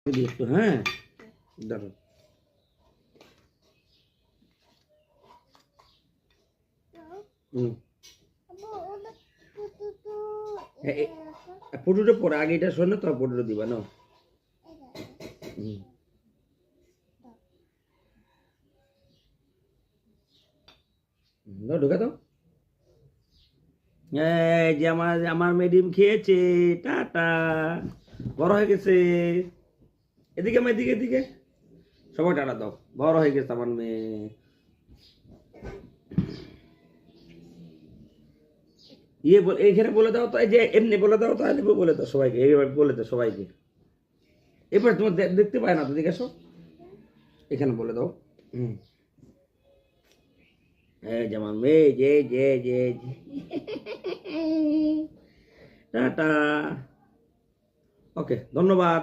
একটু হ্যাঁ দাঁড়ো পুটুটা পরে আগে এটা শোনো তো পুটুটা দিবা না ঢুকা দাও এই যে আমার মেডিম খেয়েছে টাটা বড় হয়ে গেছে এদিকে এদিকে এদিকে সবাই টাটা দাও বড় হয়ে গেছে আমার মেয়ে এইখানে বলে দাও তো যে এমনি বলে দাও তাহলে বলে দাও সবাইকে এইভাবে বলে দাও সবাইকে এবার তোমার দেখতে পায় না তো দিকে আসো এখানে বলে দাও যেমন মেয়ে যে টাটা ওকে ধন্যবাদ